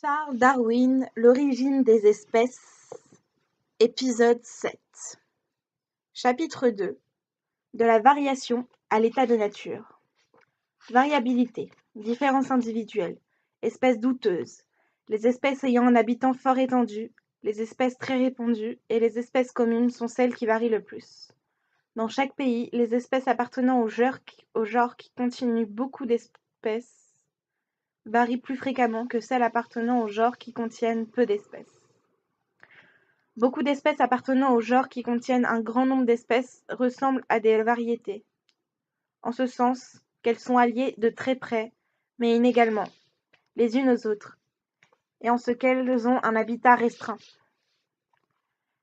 Charles Darwin, L'origine des espèces, épisode 7. Chapitre 2. De la variation à l'état de nature. Variabilité, différences individuelles, espèces douteuses, les espèces ayant un habitat fort étendu, les espèces très répandues et les espèces communes sont celles qui varient le plus. Dans chaque pays, les espèces appartenant au genre qui continue beaucoup d'espèces varient plus fréquemment que celles appartenant au genre qui contiennent peu d'espèces. Beaucoup d'espèces appartenant au genre qui contiennent un grand nombre d'espèces ressemblent à des variétés, en ce sens qu'elles sont alliées de très près, mais inégalement, les unes aux autres, et en ce qu'elles ont un habitat restreint.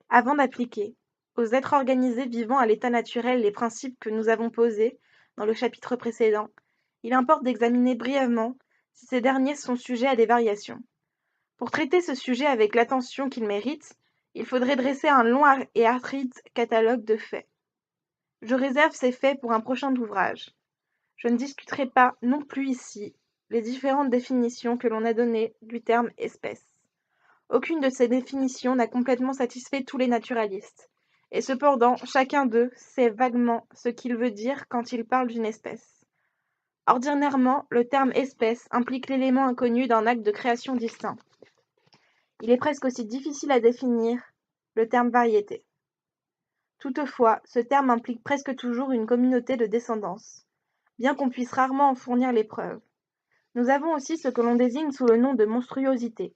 Avant d'appliquer aux êtres organisés vivant à l'état naturel les principes que nous avons posés dans le chapitre précédent, il importe d'examiner brièvement si ces derniers sont sujets à des variations. Pour traiter ce sujet avec l'attention qu'il mérite, il faudrait dresser un long et aride catalogue de faits. Je réserve ces faits pour un prochain ouvrage. Je ne discuterai pas non plus ici les différentes définitions que l'on a données du terme espèce. Aucune de ces définitions n'a complètement satisfait tous les naturalistes, et cependant chacun d'eux sait vaguement ce qu'il veut dire quand il parle d'une espèce. Ordinairement, le terme espèce implique l'élément inconnu d'un acte de création distinct. Il est presque aussi difficile à définir le terme variété. Toutefois, ce terme implique presque toujours une communauté de descendance, bien qu'on puisse rarement en fournir les preuves. Nous avons aussi ce que l'on désigne sous le nom de monstruosité,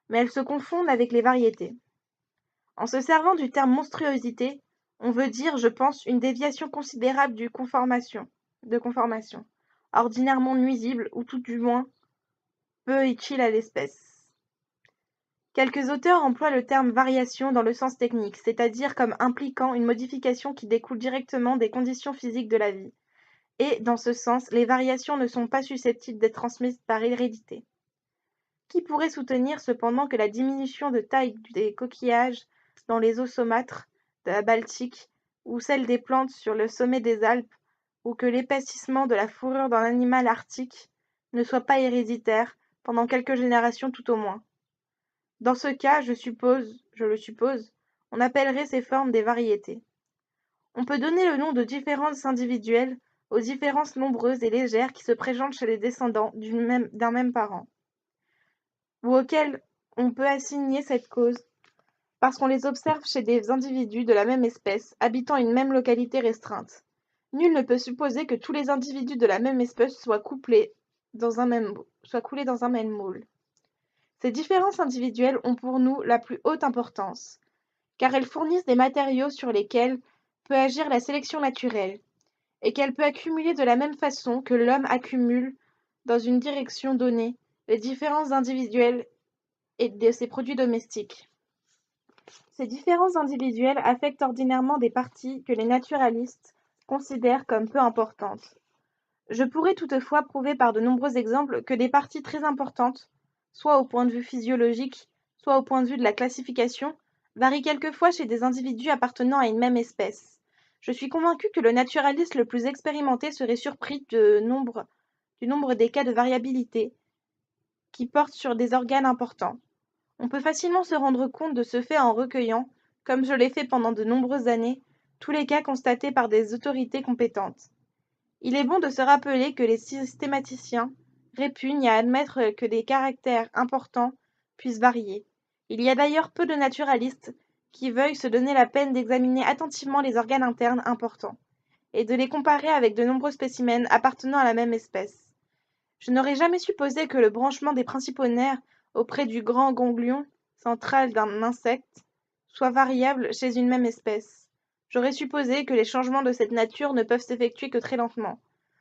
mais elles se confondent avec les variétés. En se servant du terme monstruosité, on veut dire, je pense, une déviation considérable de conformation, ordinairement nuisible ou tout du moins peu utile à l'espèce. Quelques auteurs emploient le terme variation dans le sens technique, c'est-à-dire comme impliquant une modification qui découle directement des conditions physiques de la vie. Et, dans ce sens, les variations ne sont pas susceptibles d'être transmises par hérédité. Qui pourrait soutenir cependant que la diminution de taille des coquillages dans les eaux saumâtres de la Baltique, ou celle des plantes sur le sommet des Alpes, ou que l'épaississement de la fourrure d'un animal arctique ne soit pas héréditaire pendant quelques générations tout au moins? Dans ce cas, je le suppose, on appellerait ces formes des variétés. On peut donner le nom de différences individuelles aux différences nombreuses et légères qui se présentent chez les descendants d'un même parent, ou auxquelles on peut assigner cette cause parce qu'on les observe chez des individus de la même espèce habitant une même localité restreinte. Nul ne peut supposer que tous les individus de la même espèce soient coulés dans un même moule. Ces différences individuelles ont pour nous la plus haute importance, car elles fournissent des matériaux sur lesquels peut agir la sélection naturelle, et qu'elle peut accumuler de la même façon que l'homme accumule, dans une direction donnée, les différences individuelles et de ses produits domestiques. Ces différences individuelles affectent ordinairement des parties que les naturalistes considèrent comme peu importantes. Je pourrais toutefois prouver par de nombreux exemples que des parties très importantes, soit au point de vue physiologique, soit au point de vue de la classification, varient quelquefois chez des individus appartenant à une même espèce. Je suis convaincu que le naturaliste le plus expérimenté serait surpris du nombre des cas de variabilité qui portent sur des organes importants. On peut facilement se rendre compte de ce fait en recueillant, comme je l'ai fait pendant de nombreuses années, tous les cas constatés par des autorités compétentes. Il est bon de se rappeler que les systématiciens répugnent à admettre que des caractères importants puissent varier. Il y a d'ailleurs peu de naturalistes qui veuillent se donner la peine d'examiner attentivement les organes internes importants et de les comparer avec de nombreux spécimens appartenant à la même espèce. Je n'aurais jamais supposé que le branchement des principaux nerfs auprès du grand ganglion central d'un insecte soit variable chez une même espèce. J'aurais supposé que les changements de cette nature ne peuvent s'effectuer que très lentement.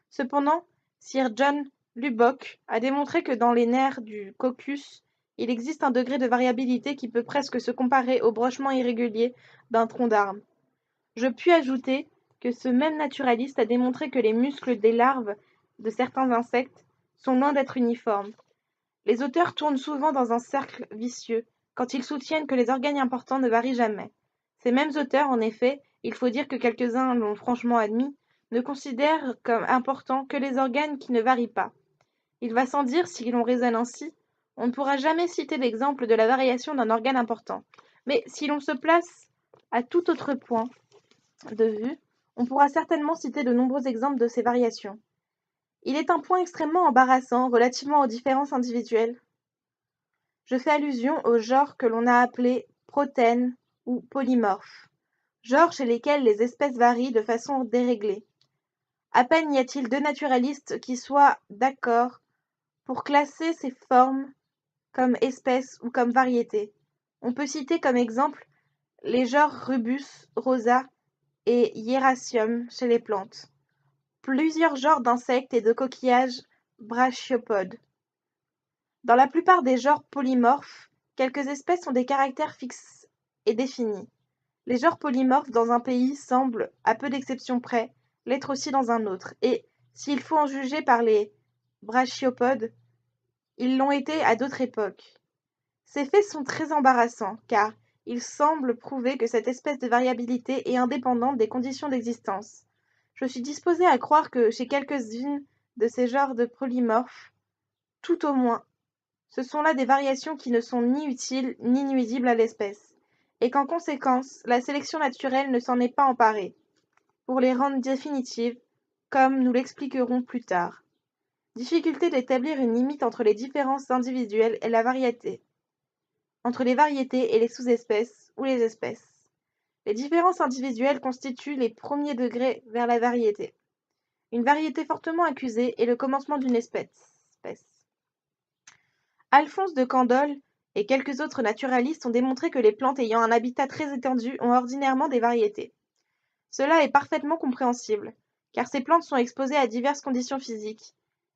Cependant, Sir John Lubbock a démontré que dans les nerfs du coccus, il existe un degré de variabilité qui peut presque se comparer au branchement irrégulier d'un tronc d'arbre. Je puis ajouter que ce même naturaliste a démontré que les muscles des larves de certains insectes sont loin d'être uniformes. Les auteurs tournent souvent dans un cercle vicieux quand ils soutiennent que les organes importants ne varient jamais. Ces mêmes auteurs, en effet, il faut dire que quelques-uns l'ont franchement admis, ne considèrent comme importants que les organes qui ne varient pas. Il va sans dire, si l'on raisonne ainsi, On ne pourra jamais citer l'exemple de la variation d'un organe important. Mais si l'on se place à tout autre point de vue, on pourra certainement citer de nombreux exemples de ces variations. Il est un point extrêmement embarrassant relativement aux différences individuelles. Je fais allusion aux genres que l'on a appelés protènes ou polymorphes, genres chez lesquels les espèces varient de façon déréglée. À peine y a-t-il deux naturalistes qui soient d'accord pour classer ces formes comme espèces ou comme variétés. On peut citer comme exemple les genres Rubus, Rosa et Hieracium chez les plantes, plusieurs genres d'insectes et de coquillages brachiopodes. Dans la plupart des genres polymorphes, quelques espèces ont des caractères fixes et définis. Les genres polymorphes dans un pays semblent, à peu d'exceptions près, l'être aussi dans un autre, et, s'il faut en juger par les brachiopodes, ils l'ont été à d'autres époques. Ces faits sont très embarrassants, car ils semblent prouver que cette espèce de variabilité est indépendante des conditions d'existence. Je suis disposée à croire que chez quelques-unes de ces genres de polymorphes, tout au moins, ce sont là des variations qui ne sont ni utiles ni nuisibles à l'espèce, et qu'en conséquence, la sélection naturelle ne s'en est pas emparée, pour les rendre définitives, comme nous l'expliquerons plus tard. Difficulté d'établir une limite entre les différences individuelles et la variété, entre les variétés et les sous-espèces ou les espèces. Les différences individuelles constituent les premiers degrés vers la variété. Une variété fortement accusée est le commencement d'une espèce. Alphonse de Candolle et quelques autres naturalistes ont démontré que les plantes ayant un habitat très étendu ont ordinairement des variétés. Cela est parfaitement compréhensible, car ces plantes sont exposées à diverses conditions physiques,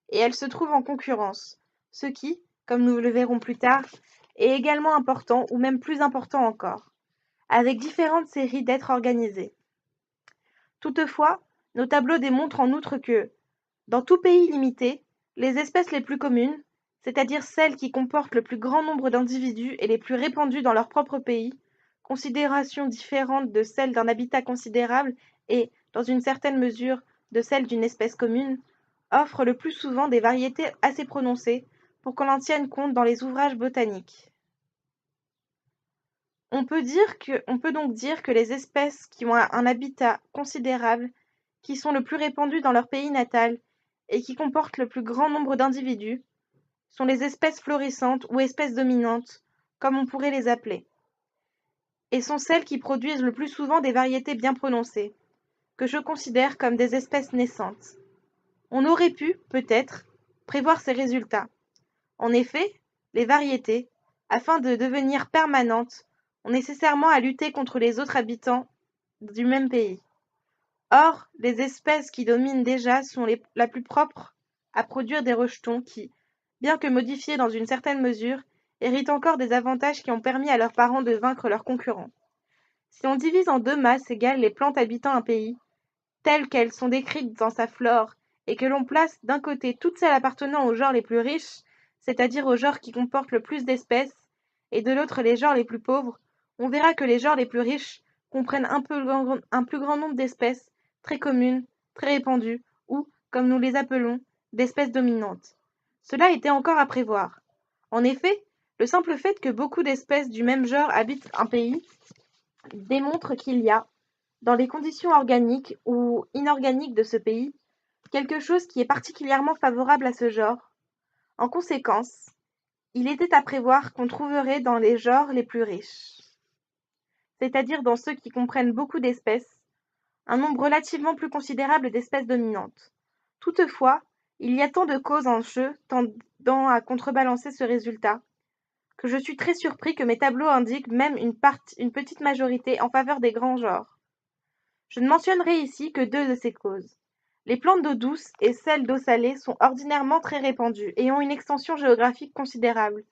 et elles se trouvent en concurrence, ce qui, comme nous le verrons plus tard, est également important ou même plus important encore, avec différentes séries d'êtres organisés. Toutefois, nos tableaux démontrent en outre que, dans tout pays limité, les espèces les plus communes, c'est-à-dire celles qui comportent le plus grand nombre d'individus et les plus répandues dans leur propre pays, considération différente de celle d'un habitat considérable et, dans une certaine mesure, de celle d'une espèce commune, offrent le plus souvent des variétés assez prononcées pour qu'on en tienne compte dans les ouvrages botaniques. On peut donc dire que les espèces qui ont un habitat considérable, qui sont le plus répandues dans leur pays natal et qui comportent le plus grand nombre d'individus, sont les espèces florissantes ou espèces dominantes, comme on pourrait les appeler, et sont celles qui produisent le plus souvent des variétés bien prononcées, que je considère comme des espèces naissantes. On aurait pu, peut-être, prévoir ces résultats. En effet, les variétés, afin de devenir permanentes, ont nécessairement à lutter contre les autres habitants du même pays. Or, les espèces qui dominent déjà sont la plus propre à produire des rejetons qui, bien que modifiés dans une certaine mesure, héritent encore des avantages qui ont permis à leurs parents de vaincre leurs concurrents. Si on divise en deux masses égales les plantes habitant un pays, telles qu'elles sont décrites dans sa flore, et que l'on place d'un côté toutes celles appartenant aux genres les plus riches, c'est-à-dire aux genres qui comportent le plus d'espèces, et de l'autre les genres les plus pauvres, on verra que les genres les plus riches comprennent un plus grand nombre d'espèces, très communes, très répandues, ou, comme nous les appelons, d'espèces dominantes. Cela était encore à prévoir. En effet, le simple fait que beaucoup d'espèces du même genre habitent un pays démontre qu'il y a, dans les conditions organiques ou inorganiques de ce pays, quelque chose qui est particulièrement favorable à ce genre. En conséquence, il était à prévoir qu'on trouverait dans les genres les plus riches, c'est-à-dire dans ceux qui comprennent beaucoup d'espèces, un nombre relativement plus considérable d'espèces dominantes. Toutefois, il y a tant de causes en jeu tendant à contrebalancer ce résultat, que je suis très surpris que mes tableaux indiquent même une petite majorité en faveur des grands genres. Je ne mentionnerai ici que deux de ces causes. Les plantes d'eau douce et celles d'eau salée sont ordinairement très répandues et ont une extension géographique considérable,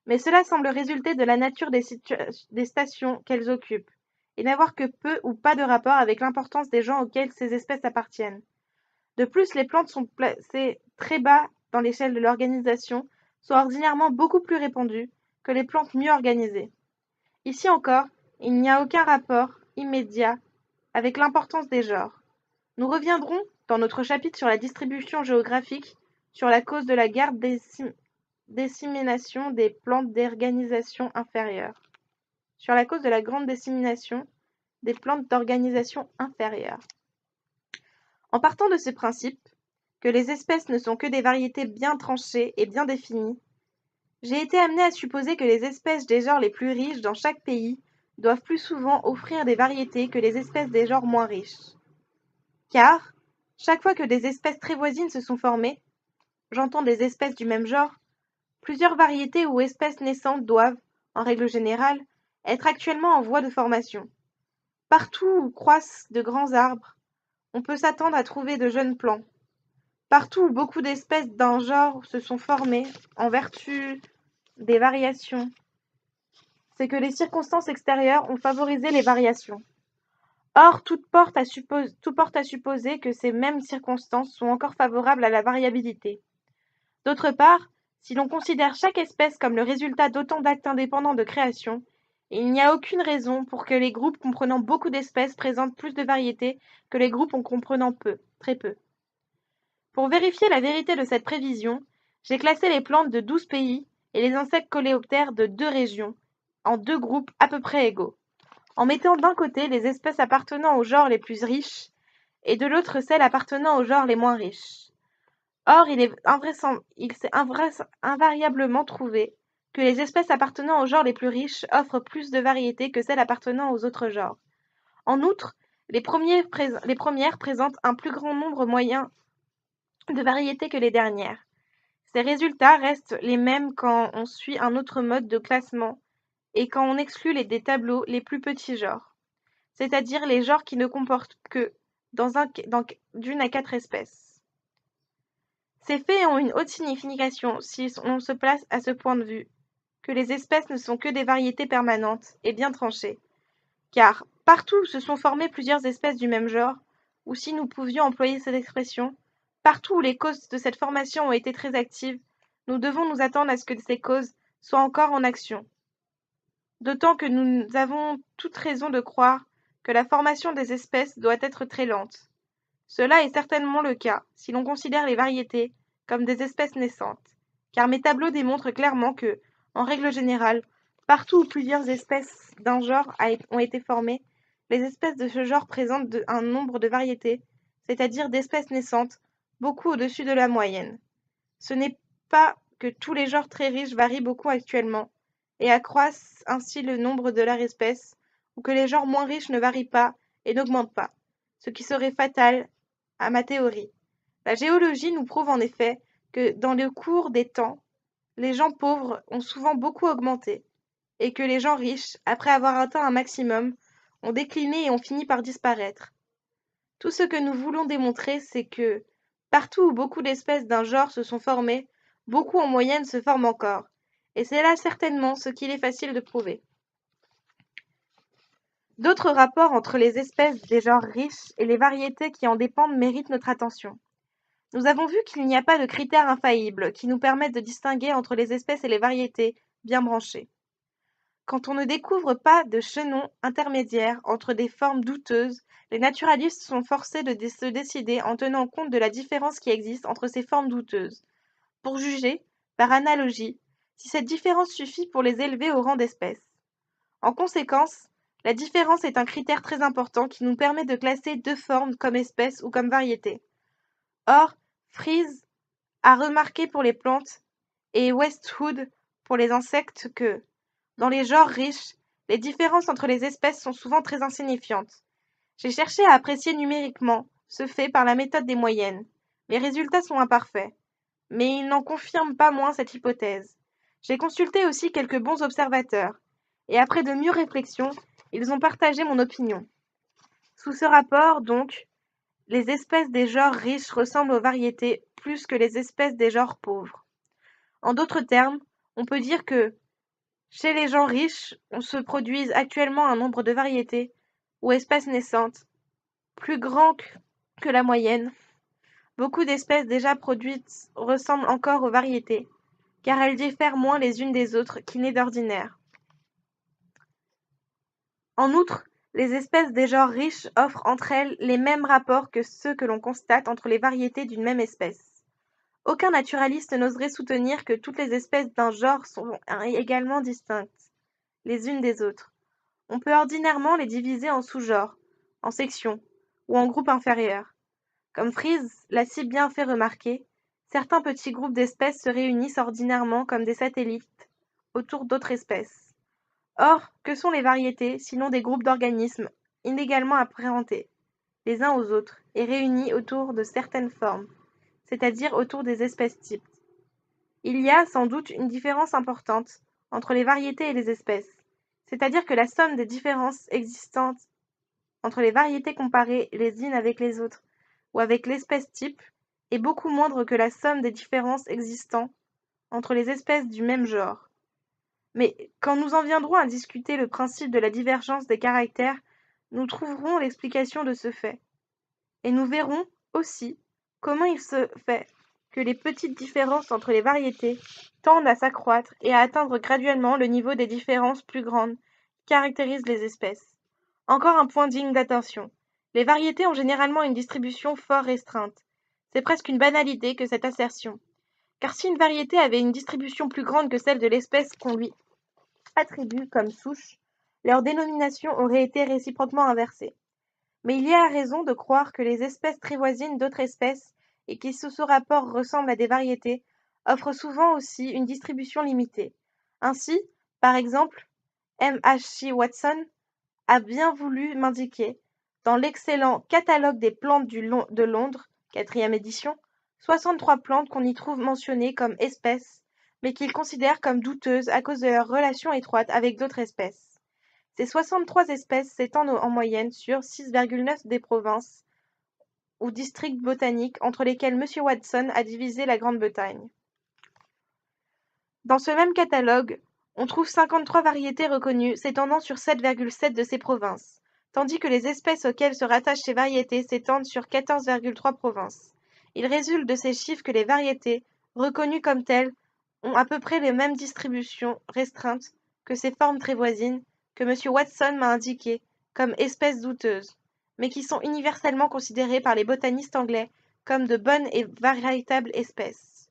mais cela semble résulter de la nature des stations qu'elles occupent, et n'avoir que peu ou pas de rapport avec l'importance des gens auxquels ces espèces appartiennent. De plus, les plantes sont placées très bas dans l'échelle de l'organisation, sont ordinairement beaucoup plus répandues que les plantes mieux organisées. Ici encore, il n'y a aucun rapport immédiat avec l'importance des genres. Nous reviendrons, dans notre chapitre sur la distribution géographique, sur la cause de la guerre dissémination des plantes d'organisation inférieure. Sur la cause de la grande dissémination des plantes d'organisation inférieure. En partant de ce principe, que les espèces ne sont que des variétés bien tranchées et bien définies, j'ai été amené à supposer que les espèces des genres les plus riches dans chaque pays doivent plus souvent offrir des variétés que les espèces des genres moins riches. Car, chaque fois que des espèces très voisines se sont formées, j'entends des espèces du même genre, plusieurs variétés ou espèces naissantes doivent, en règle générale, être actuellement en voie de formation. Partout où croissent de grands arbres, on peut s'attendre à trouver de jeunes plants. Partout où beaucoup d'espèces d'un genre se sont formées en vertu des variations, c'est que les circonstances extérieures ont favorisé les variations. Or, tout porte à supposer que ces mêmes circonstances sont encore favorables à la variabilité. D'autre part, si l'on considère chaque espèce comme le résultat d'autant d'actes indépendants de création, il n'y a aucune raison pour que les groupes comprenant beaucoup d'espèces présentent plus de variétés que les groupes en comprenant très peu. Pour vérifier la vérité de cette prévision, j'ai classé les plantes de 12 pays et les insectes coléoptères de 2 régions, en 2 groupes à peu près égaux, en mettant d'un côté les espèces appartenant aux genres les plus riches et de l'autre celles appartenant aux genres les moins riches. Or, il s'est invariablement trouvé que les espèces appartenant aux genres les plus riches offrent plus de variétés que celles appartenant aux autres genres. En outre, les premières présentent un plus grand nombre moyen de variétés que les dernières. Ces résultats restent les mêmes quand on suit un autre mode de classement et quand on exclut des tableaux les plus petits genres, c'est-à-dire les genres qui ne comportent que d'une à 4 espèces. Ces faits ont une haute signification si on se place à ce point de vue, que les espèces ne sont que des variétés permanentes et bien tranchées, car partout où se sont formées plusieurs espèces du même genre, ou si nous pouvions employer cette expression, partout où les causes de cette formation ont été très actives, nous devons nous attendre à ce que ces causes soient encore en action. D'autant que nous avons toute raison de croire que la formation des espèces doit être très lente. Cela est certainement le cas si l'on considère les variétés comme des espèces naissantes, car mes tableaux démontrent clairement que, en règle générale, partout où plusieurs espèces d'un genre ont été formées, les espèces de ce genre présentent un nombre de variétés, c'est-à-dire d'espèces naissantes, beaucoup au-dessus de la moyenne. Ce n'est pas que tous les genres très riches varient beaucoup actuellement, et accroissent ainsi le nombre de leur espèce, ou que les genres moins riches ne varient pas et n'augmentent pas, ce qui serait fatal à ma théorie. La géologie nous prouve en effet que, dans le cours des temps, les gens pauvres ont souvent beaucoup augmenté, et que les gens riches, après avoir atteint un maximum, ont décliné et ont fini par disparaître. Tout ce que nous voulons démontrer, c'est que, partout où beaucoup d'espèces d'un genre se sont formées, beaucoup en moyenne se forment encore, et c'est là certainement ce qu'il est facile de prouver. D'autres rapports entre les espèces des genres riches et les variétés qui en dépendent méritent notre attention. Nous avons vu qu'il n'y a pas de critères infaillibles qui nous permettent de distinguer entre les espèces et les variétés bien branchées. Quand on ne découvre pas de chaînon intermédiaire entre des formes douteuses, les naturalistes sont forcés de se décider en tenant compte de la différence qui existe entre ces formes douteuses, pour juger, par analogie, si cette différence suffit pour les élever au rang d'espèces. En conséquence, la différence est un critère très important qui nous permet de classer deux formes comme espèces ou comme variétés. Or, Fries a remarqué pour les plantes et Westwood pour les insectes que, dans les genres riches, les différences entre les espèces sont souvent très insignifiantes. J'ai cherché à apprécier numériquement ce fait par la méthode des moyennes. Mes résultats sont imparfaits, mais ils n'en confirment pas moins cette hypothèse. J'ai consulté aussi quelques bons observateurs, et après de mûres réflexions, ils ont partagé mon opinion. Sous ce rapport, donc, les espèces des genres riches ressemblent aux variétés plus que les espèces des genres pauvres. En d'autres termes, on peut dire que, chez les gens riches, on se produise actuellement un nombre de variétés, ou espèces naissantes, plus grand que la moyenne. Beaucoup d'espèces déjà produites ressemblent encore aux variétés, car elles diffèrent moins les unes des autres qu'il n'est d'ordinaire. En outre, les espèces des genres riches offrent entre elles les mêmes rapports que ceux que l'on constate entre les variétés d'une même espèce. Aucun naturaliste n'oserait soutenir que toutes les espèces d'un genre sont également distinctes les unes des autres. On peut ordinairement les diviser en sous-genres, en sections ou en groupes inférieurs. Comme Fries l'a si bien fait remarquer, certains petits groupes d'espèces se réunissent ordinairement comme des satellites autour d'autres espèces. Or, que sont les variétés sinon des groupes d'organismes inégalement apparentés les uns aux autres et réunis autour de certaines formes, c'est-à-dire autour des espèces types? Il y a sans doute une différence importante entre les variétés et les espèces, c'est-à-dire que la somme des différences existantes entre les variétés comparées les unes avec les autres ou avec l'espèce type est beaucoup moindre que la somme des différences existant entre les espèces du même genre. Mais quand nous en viendrons à discuter le principe de la divergence des caractères, nous trouverons l'explication de ce fait. Et nous verrons aussi comment il se fait que les petites différences entre les variétés tendent à s'accroître et à atteindre graduellement le niveau des différences plus grandes qui caractérisent les espèces. Encore un point digne d'attention. Les variétés ont généralement une distribution fort restreinte. C'est presque une banalité que cette assertion. Car si une variété avait une distribution plus grande que celle de l'espèce qu'on lui attribue comme souche, leur dénomination aurait été réciproquement inversée. Mais il y a raison de croire que les espèces très voisines d'autres espèces et qui sous ce rapport ressemblent à des variétés offrent souvent aussi une distribution limitée. Ainsi, par exemple, M. H. C. Watson a bien voulu m'indiquer, dans l'excellent Catalogue des plantes de Londres, 4e édition, 63 plantes qu'on y trouve mentionnées comme espèces, mais qu'il considère comme douteuses à cause de leur relation étroite avec d'autres espèces. Ces 63 espèces s'étendent en moyenne sur 6,9 des provinces ou districts botaniques entre lesquels M. Watson a divisé la Grande-Bretagne. Dans ce même catalogue, on trouve 53 variétés reconnues s'étendant sur 7,7 de ces provinces, tandis que les espèces auxquelles se rattachent ces variétés s'étendent sur 14,3 provinces. Il résulte de ces chiffres que les variétés, reconnues comme telles, ont à peu près les mêmes distributions restreintes que ces formes très voisines que M. Watson m'a indiquées comme espèces douteuses, mais qui sont universellement considérées par les botanistes anglais comme de bonnes et véritables espèces.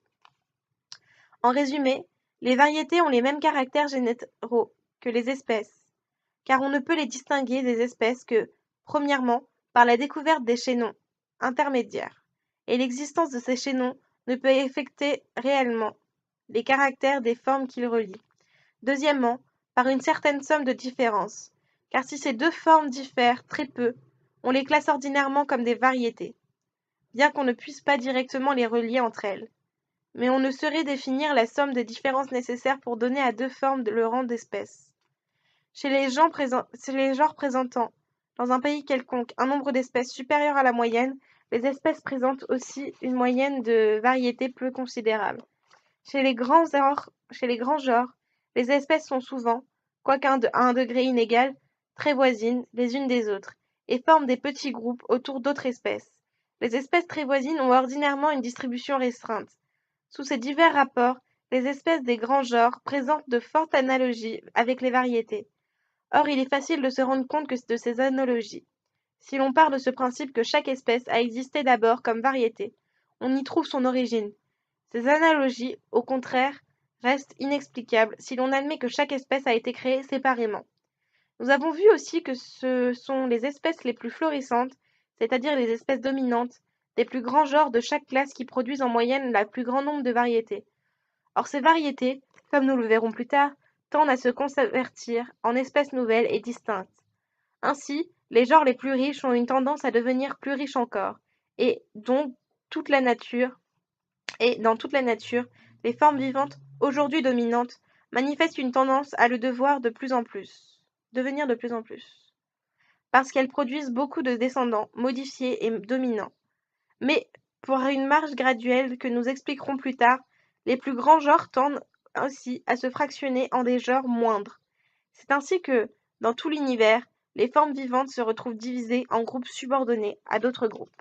En résumé, les variétés ont les mêmes caractères généraux que les espèces, car on ne peut les distinguer des espèces que, premièrement, par la découverte des chaînons intermédiaires, et l'existence de ces chaînons ne peut affecter réellement les caractères des formes qu'ils relient. Deuxièmement, par une certaine somme de différences, car si ces deux formes diffèrent très peu, on les classe ordinairement comme des variétés, bien qu'on ne puisse pas directement les relier entre elles. Mais on ne saurait définir la somme des différences nécessaires pour donner à deux formes le rang d'espèce. Chez les genres présentant, dans un pays quelconque, un nombre d'espèces supérieur à la moyenne, les espèces présentent aussi une moyenne de variétés peu considérable. Chez les grands genres, les espèces sont souvent, quoiqu'à un degré inégal, très voisines les unes des autres, et forment des petits groupes autour d'autres espèces. Les espèces très voisines ont ordinairement une distribution restreinte. Sous ces divers rapports, les espèces des grands genres présentent de fortes analogies avec les variétés. Or, il est facile de se rendre compte de ces analogies. Si l'on part de ce principe que chaque espèce a existé d'abord comme variété, on y trouve son origine. Ces analogies, au contraire, restent inexplicables si l'on admet que chaque espèce a été créée séparément. Nous avons vu aussi que ce sont les espèces les plus florissantes, c'est-à-dire les espèces dominantes, des plus grands genres de chaque classe qui produisent en moyenne le plus grand nombre de variétés. Or ces variétés, comme nous le verrons plus tard, tendent à se convertir en espèces nouvelles et distinctes. Ainsi, les genres les plus riches ont une tendance à devenir plus riches encore, et dans toute la nature, les formes vivantes, aujourd'hui dominantes, manifestent une tendance à le devenir de plus en plus, parce qu'elles produisent beaucoup de descendants modifiés et dominants. Mais, pour une marge graduelle que nous expliquerons plus tard, les plus grands genres tendent aussi à se fractionner en des genres moindres. C'est ainsi que, dans tout l'univers, les formes vivantes se retrouvent divisées en groupes subordonnés à d'autres groupes.